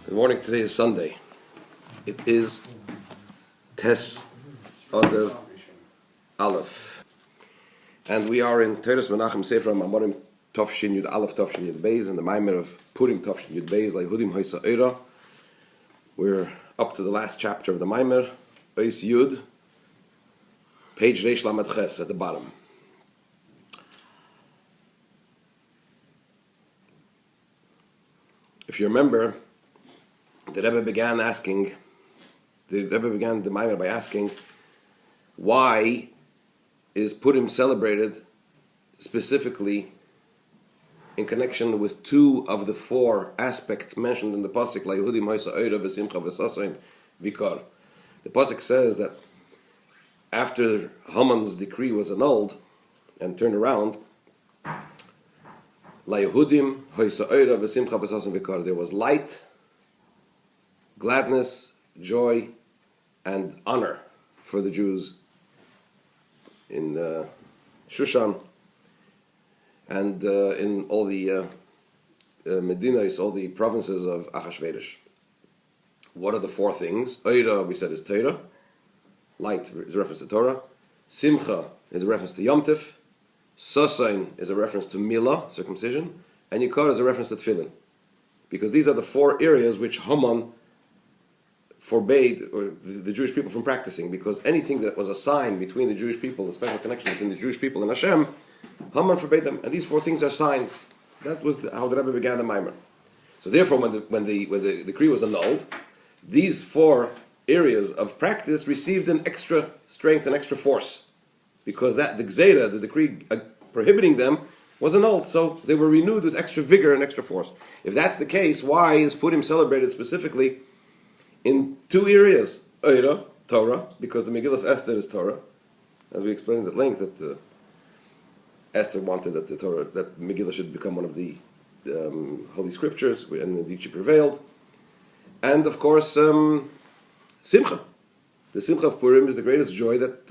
Good morning. Today is Sunday. It is Tes Adev Aleph. And we are in Teres Menachem Sefer Mamar Tafshin Yud Aleph Tafshin Yud Beis and the Mamar of Purim Tafshin Yud Beis Layehudim Haisa. We're up to the last chapter of the Mamar, Beis Yud, page Reish Lamed Ches at the bottom. If you remember, the Rebbe began the Mamar by asking, why is Purim celebrated specifically in connection with two of the four aspects mentioned in the pasuk, Layehudim Haisa Oira v'Simcha v'Sasain Vikar. The pasuk says that after Haman's decree was annulled and turned around, Layehudim Haisa Oira v'Simcha v'Sasain Vikar. There was light, gladness, joy, and honor for the Jews in Shushan and in all the Medinas, all the provinces of Achashverosh. What are the four things? Oira, we said, is Torah. Light is a reference to Torah. Simcha is a reference to Yom Tif. Sasain is a reference to Milah, circumcision. And Yikar is a reference to Tefillin. Because these are the four areas which Haman forbade or the Jewish people from practicing, because anything that was a sign between the Jewish people, a special connection between the Jewish people and Hashem, Haman forbade them. And these four things are signs. That was how the Rebbe began the Mamar. So therefore, when the decree was annulled, these four areas of practice received an extra strength and extra force, because that the Gzeira, the decree prohibiting them, was annulled. So they were renewed with extra vigor and extra force. If that's the case, why is Purim celebrated specifically in two areas? Oira, Torah, because the Megillas Esther is Torah, as we explained at length that Esther wanted that the Torah, that Megillah should become one of the holy scriptures, and indeed she prevailed. And of course, Simcha. The Simcha of Purim is the greatest joy that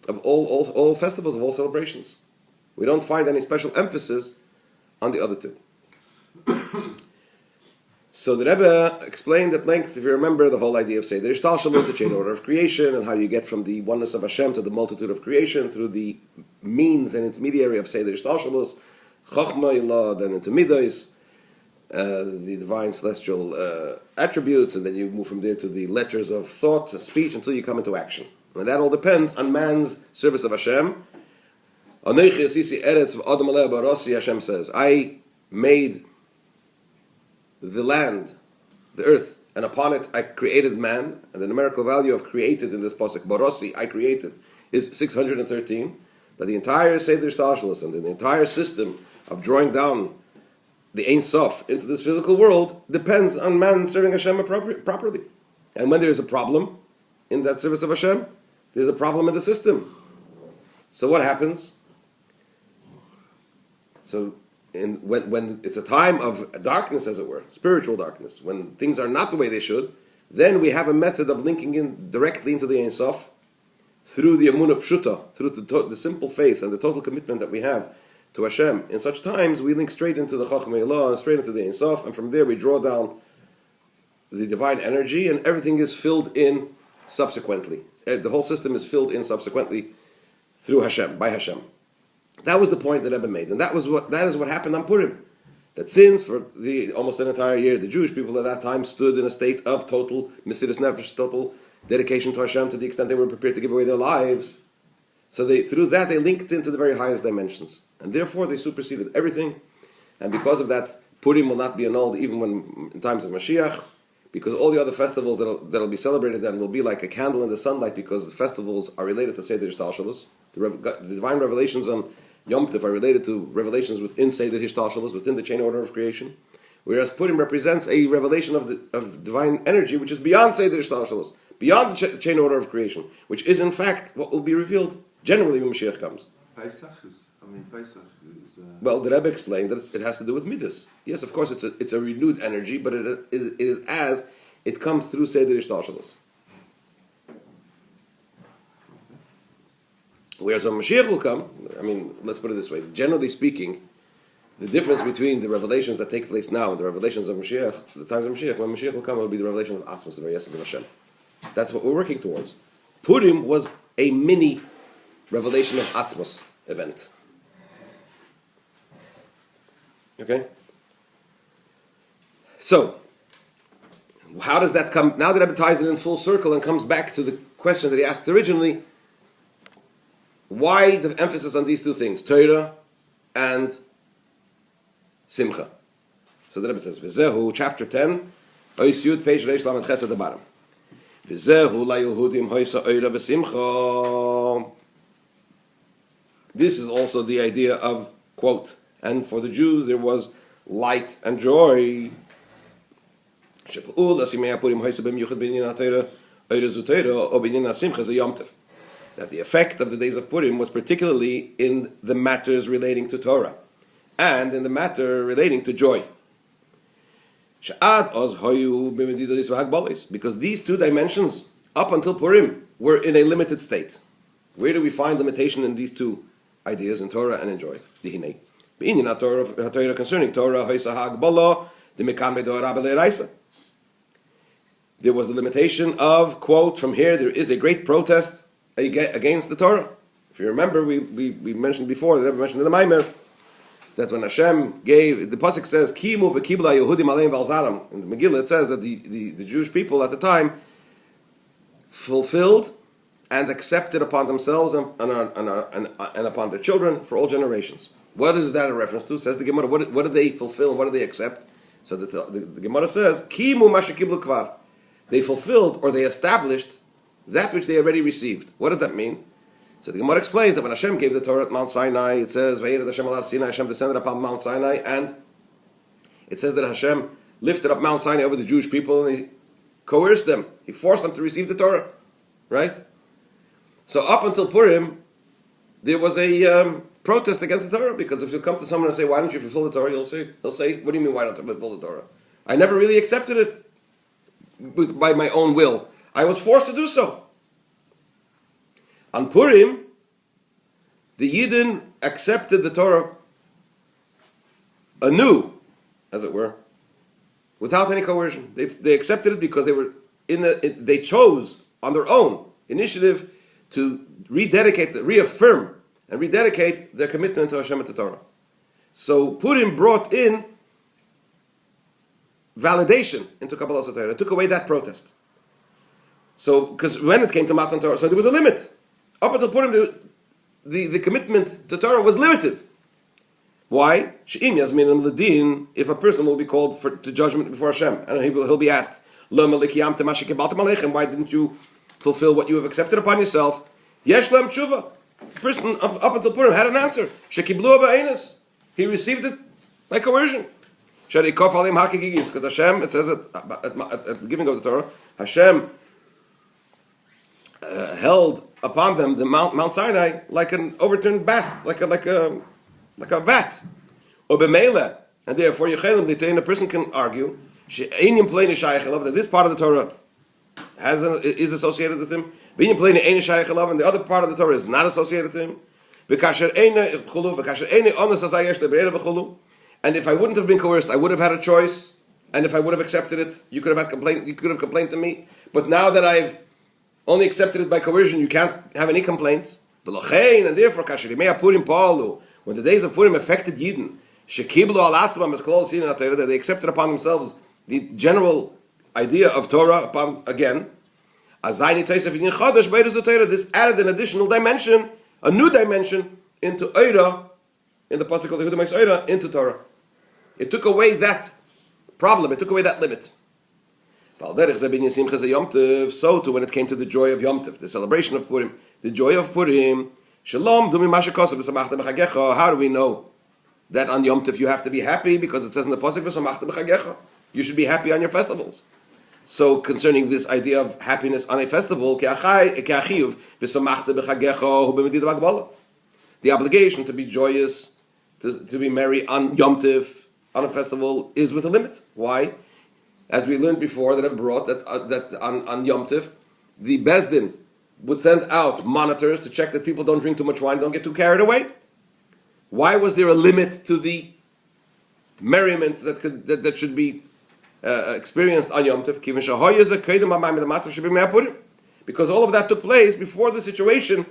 of all festivals, of all celebrations. We don't find any special emphasis on the other two. So the Rebbe explained at length, if you remember, the whole idea of Seder Ishtalshalos, the chain order of creation, and how you get from the oneness of Hashem to the multitude of creation through the means and intermediary of Seder Ishtalshalos, Chachma, Ilah, then into Midos, the divine celestial attributes, and then you move from there to the letters of thought, speech, until you come into action. And that all depends on man's service of Hashem. Hashem says, I made the land, the earth, and upon it I created man, and the numerical value of created in this pasuk, Barossi, I created, is 613. That the entire Seder Shtalshalos and the entire system of drawing down the Ein Sof into this physical world depends on man serving Hashem properly. And when there is a problem in that service of Hashem, there's a problem in the system. So what happens? So when it's a time of darkness, as it were, spiritual darkness, when things are not the way they should, then we have a method of linking in directly into the Ein Sof through the Emunah Pshuta, through the simple faith and the total commitment that we have to Hashem. In such times, we link straight into the Chachmei Allah and straight into the Ein Sof, and from there we draw down the divine energy, and everything is filled in subsequently. The whole system is filled in subsequently through Hashem, by Hashem. That was the point that Rebbe made, and that is what happened on Purim. That since for almost an entire year, the Jewish people at that time stood in a state of total Mesiras Nefesh, total dedication to Hashem, to the extent they were prepared to give away their lives. So through that they linked into the very highest dimensions, and therefore they superseded everything. And because of that, Purim will not be annulled even when in times of Mashiach, because all the other festivals that'll be celebrated then will be like a candle in the sunlight, because the festivals are related to Seder Ishtalshalos. The divine revelations on Yom Tov are related to revelations within Seder Ishtalshalos, within the chain order of creation, whereas Purim represents a revelation of divine energy which is beyond Seder Ishtalshalos, beyond the chain order of creation, which is in fact what will be revealed generally when Mashiach comes. Pesach is. Well, the Rebbe explained that it has to do with Midas. Yes, of course, it's a renewed energy, but it is as it comes through Seder Ishtalshalos. Whereas when Mashiach will come, let's put it this way, generally speaking, The difference between the revelations that take place now and the revelations of Mashiach, the times of Mashiach, when Mashiach will come, it will be the revelation of Atzmos, the very essence of Hashem. That's what we're working towards. Purim was a mini revelation of Atzmos event. Okay? So, how does that come? Now that Rebbe ties it in full circle and comes back to the question that he asked originally, why the emphasis on these two things, Torah and Simcha? So the Rebbe says, V'zehu, chapter 10, Ois Yud, page Reish Lamed Chesed the bottom. V'zehu laYehudim hoisa oira v'simcha. This is also the idea of, quote, and for the Jews there was light and joy. That the effect of the days of Purim was particularly in the matters relating to Torah and in the matter relating to joy. Because these two dimensions, up until Purim, were in a limited state. Where do we find limitation in these two ideas, in Torah and in joy? Concerning Torah, there was the limitation of, quote, from here there is a great protest against the Torah. If you remember, we mentioned before, the Rebbe mentioned in the Maimer, that when Hashem gave, the Pasuk says, Kimu v'kibla Yehudim aleim v'alzaram. In the Megillah it says that the Jewish people at the time fulfilled and accepted upon themselves and upon their children for all generations. What is that a reference to? Says the Gemara, what did they fulfill and what did they accept? So the Gemara says, Kimu mashakiblu kvar. They fulfilled or they established that which they already received. What does that mean? So the Gemara explains that when Hashem gave the Torah at Mount Sinai, it says, Vayirad Hashem al Sinai, Hashem descended upon Mount Sinai, and it says that Hashem lifted up Mount Sinai over the Jewish people and he coerced them. He forced them to receive the Torah. Right? So up until Purim, there was a protest against the Torah, because if you come to someone and say, why don't you fulfill the Torah? He'll say, what do you mean, why don't I fulfill the Torah? I never really accepted it by my own will. I was forced to do so. On Purim, the Yidden accepted the Torah anew, as it were, without any coercion. They accepted it because they were they chose on their own initiative to reaffirm and rededicate their commitment to Hashem and to Torah. So Purim brought in validation into Kabbalah Torah. It took away that protest. So, because when it came to Matan Torah, so there was a limit. Up until Purim, the commitment to Torah was limited. Why? If a person will be called to judgment before Hashem, and he'll be asked, why didn't you fulfill what you have accepted upon yourself? Yesh lam tshuva. The person up until Purim had an answer. He received it by coercion. Because Hashem, it says at the giving of the Torah, Hashem held upon them the Mount Sinai like an overturned bath, like a vat. And therefore, a person can argue that this part of the Torah is associated with him, and the other part of the Torah is not associated with him. And if I wouldn't have been coerced, I would have had a choice. And if I would have accepted it, you could have complained to me. But now that I've only accepted it by coercion, you can't have any complaints. And therefore, when the days of Purim affected Yidden, that they accepted upon themselves the general idea of Torah upon again. This added an additional dimension, a new dimension into Eira, in the pasuk of the Yehudim Eira, into Torah. It took away that problem. It took away that limit. So too when it came to the joy of Yom Tov, the celebration of Purim, the joy of Purim. How do we know that on Yom Tov you have to be happy? Because it says in the pasuk, you should be happy on your festivals. So concerning this idea of happiness on a festival, the obligation to be joyous, to be merry on Yom Tov, on a festival, is with a limit. Why? As we learned before, that I brought that on Yom Tov, the Bezdin would send out monitors to check that people don't drink too much wine, don't get too carried away. Why was there a limit to the merriment that should be experienced on Yom Tov. Because all of that took place before the situation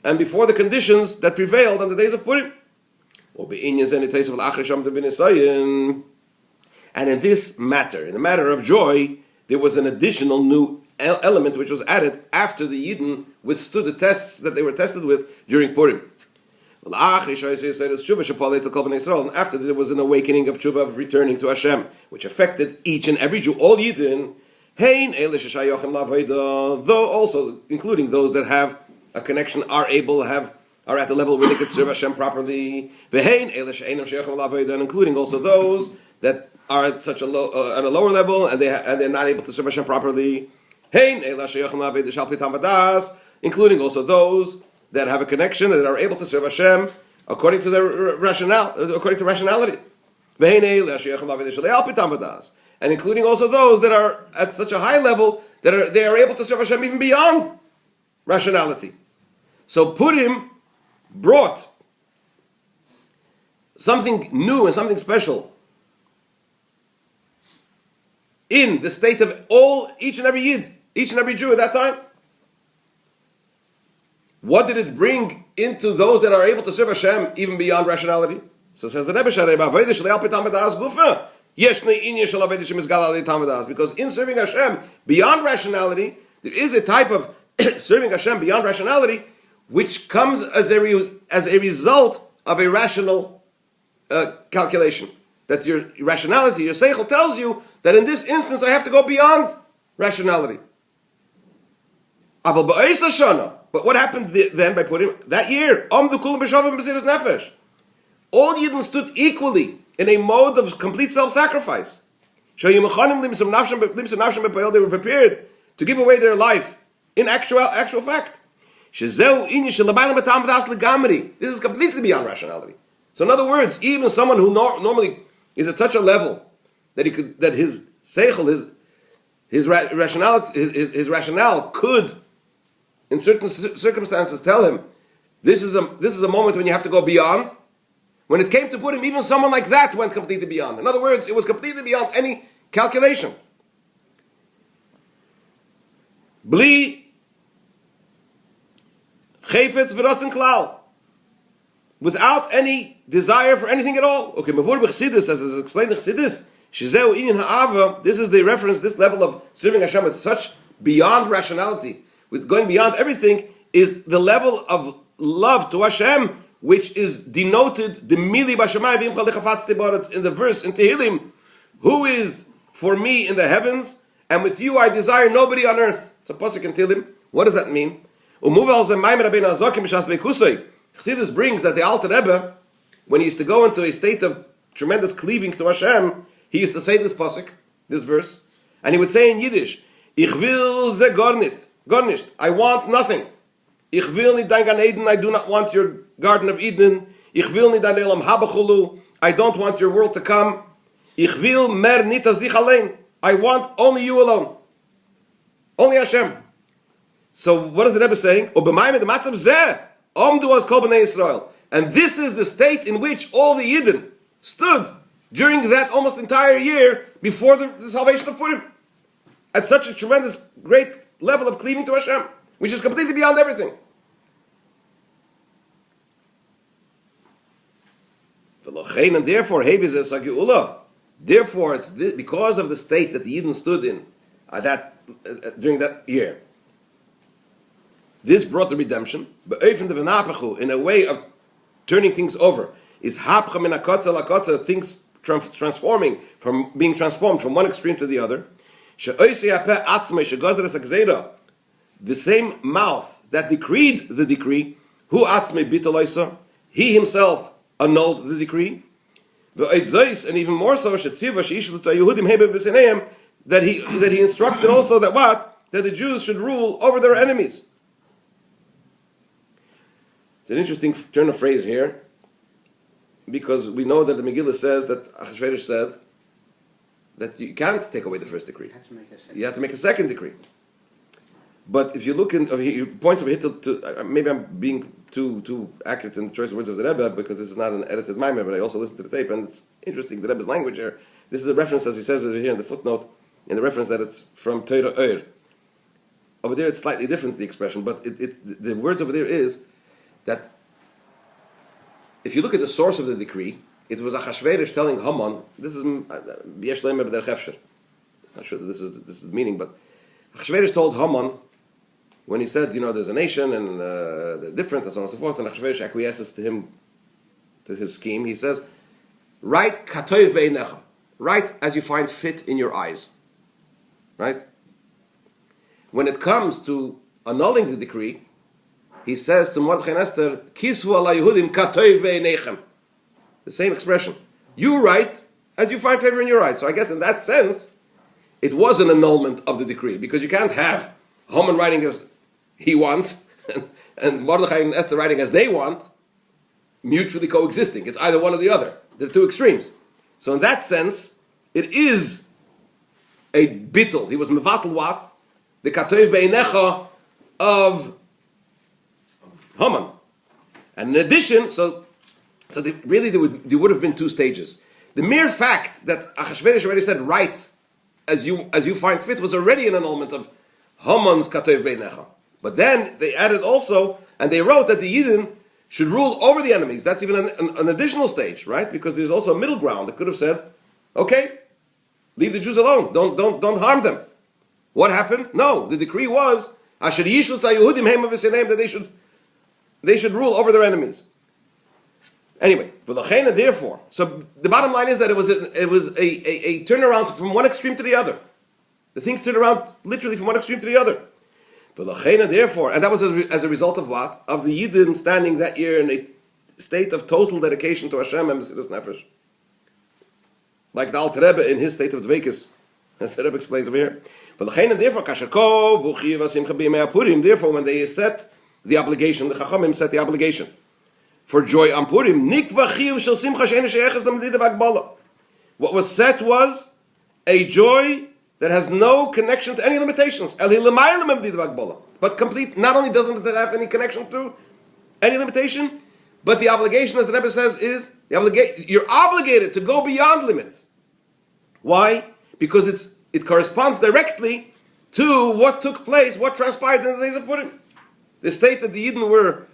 and before the conditions that prevailed on the days of Purim. And in this matter, in the matter of joy, there was an additional new element which was added after the Yidden withstood the tests that they were tested with during Purim. And after there was an awakening of tshuva, of returning to Hashem, which affected each and every Jew, all Yidden, though also including those that have a connection, are at the level where they could serve Hashem properly, and including also those that are at such a lower level and they're not able to serve Hashem properly, including also those that have a connection, that are able to serve Hashem according to their rationality. And including also those that are at such a high level that they are able to serve Hashem even beyond rationality. So Purim brought something new and something special in the state of each and every Yid, each and every Jew at that time. What did it bring into those that are able to serve Hashem even beyond rationality? So says the Rebbe, because in serving Hashem beyond rationality, there is a type of serving Hashem beyond rationality which comes as a result of a rational calculation. That your rationality, your seichel, tells you that in this instance I have to go beyond rationality. But what happened then by Purim? That year, all Yidden stood equally in a mode of complete self-sacrifice. They were prepared to give away their life in actual fact. This is completely beyond rationality. So in other words, even someone who normally is at such a level that his seichel, his rationale could, in certain circumstances, tell him this is a moment when you have to go beyond. When it came to Purim, even someone like that went completely beyond. In other words, it was completely beyond any calculation. Bli chayfetz v'ratzon klal, without any desire for anything at all. Okay, before Chassidus, as is explained in Chassidus, shizeu inyan ha'ava. This is the reference. This level of serving Hashem with such beyond rationality, with going beyond everything, is the level of love to Hashem, which is denoted the mili b'shamayim v'imcha lechafatzti ba'aretz in the verse in Tehillim, who is for me in the heavens, and with you I desire nobody on earth. It's a pasuk in Tehillim. What does that mean? Chassidus brings that the Alter Rebbe, when he used to go into a state of tremendous cleaving to Hashem, he used to say this pasuk, this verse, and he would say in Yiddish, Ich will ze gar nicht. I want nothing. Ich will nicht dein Gan Eden. I do not want your Garden of Eden. Ich will nicht dein Elam haba chulu. I don't want your world to come. Ich will mer nit as dich allein. I want only you alone. Only Hashem. So what is the Rebbe saying? Obemayim the matzav zeh omdu as kol bnei Yisrael. And this is the state in which all the Yidden stood during that almost entire year before the salvation of Purim. At such a tremendous, great level of cleaving to Hashem, which is completely beyond everything. And therefore, therefore, it's because of the state that the Yidden stood in during that year. This brought the redemption, in a way of turning things over. Is things transforming being transformed from one extreme to the other. The same mouth that decreed the decree, he himself annulled the decree, and even more so, that he instructed also that the Jews should rule over their enemies. It's an interesting turn of phrase here, because we know that the Megillah says that Achashverosh said that you can't take away the first decree. You have to make a second decree. But if you look in, he points over here to maybe I'm being too accurate in the choice of words of the Rebbe because this is not an edited Maimer, but I also listened to the tape and it's interesting, the Rebbe's language here. This is a reference, as he says over here in the footnote, in the reference that it's from Torah Ur. Over there it's slightly different, the expression, but the words over there is that if you look at the source of the decree, it was Achashverosh telling Haman, this is B'yesh Leimer B'derech Hefsher. Not sure that this is the meaning, but Achashverosh told Haman, when he said, there's a nation and they're different and so on and so forth, and Achashverosh acquiesces to him, to his scheme, he says, write Katoiv Be'einecha, write as you find fit in your eyes. Right? When it comes to annulling the decree, he says to Mordechai and Esther, Kisvu ala Yehudim Katoiv Be'einechem. The same expression. You write as you find favor in your eyes. So I guess in that sense, it was an annulment of the decree, because you can't have Haman writing as he wants and Mordechai and Esther writing as they want, mutually coexisting. It's either one or the other. They're two extremes. So in that sense, it is a bittul. He was mevatel what? The katoiv be'inecha of Haman. And in addition, there would have been two stages. The mere fact that Achashverosh already said, write as you find fit, was already an annulment of Haman's katoiv be'inecha. But then they added also, and they wrote that the Yidden should rule over the enemies. That's even an additional stage, right? Because there's also a middle ground that could have said, okay, leave the Jews alone. Don't harm them. What happened? No, the decree was Asher Yishlu Yehudim Hema V'Seneim, that they should rule over their enemies. Anyway, therefore, so the bottom line is that it was a turnaround from one extreme to the other. The things turned around literally from one extreme to the other. Therefore, and that was as a result of what? Of the Yidden standing that year in a state of total dedication to Hashem and Mesiras Nefesh. Like the Alter Rebbe in his state of Dveikus, as the Rebbe explains over here. Therefore, when they set the obligation, the Chachamim set the obligation for joy on Purim, what was set was a joy that has no connection to any limitations. But complete, not only doesn't it have any connection to any limitation, but the obligation, as the Rebbe says, is you're obligated to go beyond limits. Why? Because it corresponds directly to what took place, what transpired in the days of Purim. The state that the Yidden were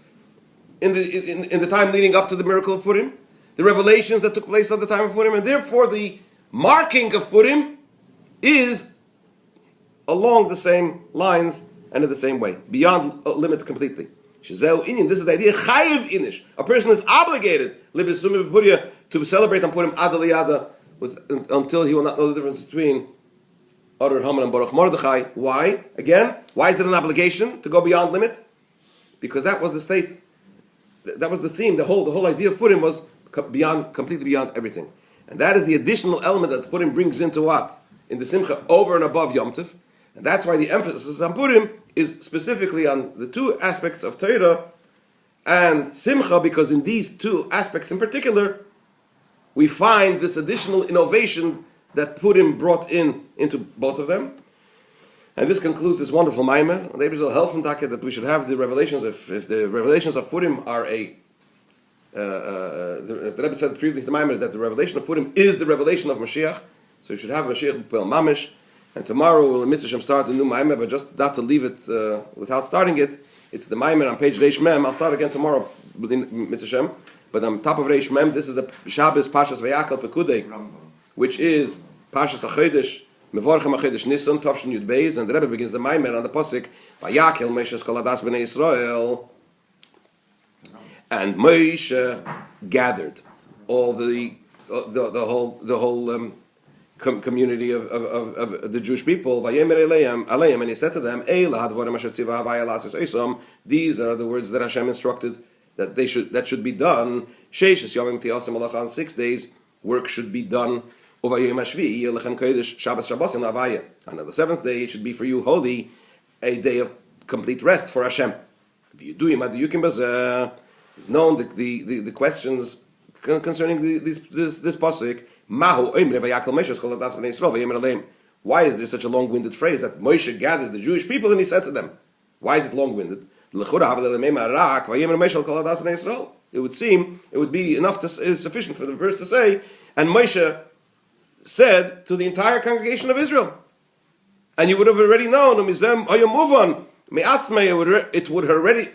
in the time leading up to the miracle of Purim, the revelations that took place at the time of Purim, and therefore the marking of Purim is along the same lines and in the same way, beyond a limit completely. This is the idea, chayiv inish. A person is obligated to celebrate on Purim ad aliyada until he will not know the difference between Adar Haman and Baruch Mordechai. Why? Again, why is it an obligation to go beyond limit? Because that was the state, that was the theme. The whole idea of Purim was completely beyond everything, and that is the additional element that Purim brings into what? In the Simcha over and above Yom Tov, and that's why the emphasis on Purim is specifically on the two aspects of Torah and Simcha, because in these two aspects in particular, we find this additional innovation that Purim brought into both of them. And this concludes this wonderful Maimer. The Rebbe will help that we should have the revelations. If the revelations of Purim are as the Rebbe said previously, the Maimer, that the revelation of Purim is the revelation of Mashiach. So you should have Mashiach Purim Mamish. And tomorrow we'll in Mitzvah start a new Maimer, but just not to leave it without starting it. It's the Maimer on page Reish Mem. I'll start again tomorrow within Mitzvah. But on top of Reish Mem, this is the Shabbos Pashas Vayakal Pekudei, which is Pashas HaChodesh, Mevorchem HaChodesh Nisan, Tavshin Yud Beis, and the Rebbe begins the Maimer on the Pasuk, Vayakel Moshe Kol Hadas Bnei Yisrael. And Moshe gathered all the whole community of the Jewish people. And he said to them, these are the words that Hashem instructed that should be done. On 6 days, work should be done. And on the seventh day, it should be for you holy, a day of complete rest for Hashem. It's known the questions concerning this pasuk. Why is there such a long-winded phrase that Moshe gathered the Jewish people and he said to them? Why is it long-winded? It would seem it would be enough sufficient for the verse to say, and Moshe said to the entire congregation of Israel, and you would have already known. It would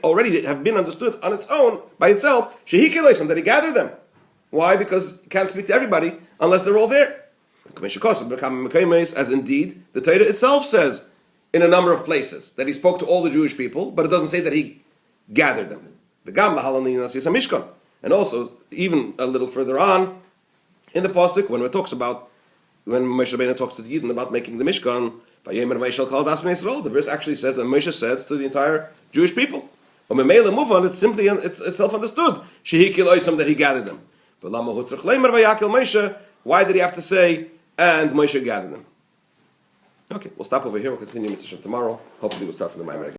already have been understood on its own by itself. That he gathered them. Why? Because you can't speak to everybody unless they're all there. As indeed the Torah itself says in a number of places that he spoke to all the Jewish people, but it doesn't say that he gathered them. And also, even a little further on in the pasuk, when Moshe Rabbeinu talks to the Yidden about making the Mishkan, the verse actually says that Moshe said to the entire Jewish people. It's simply it's self-understood that he gathered them. But why did he have to say and Moshe gathered them? Okay, we'll stop over here. We'll continue Mitzvah tomorrow. Hopefully we'll start from the Mamar again.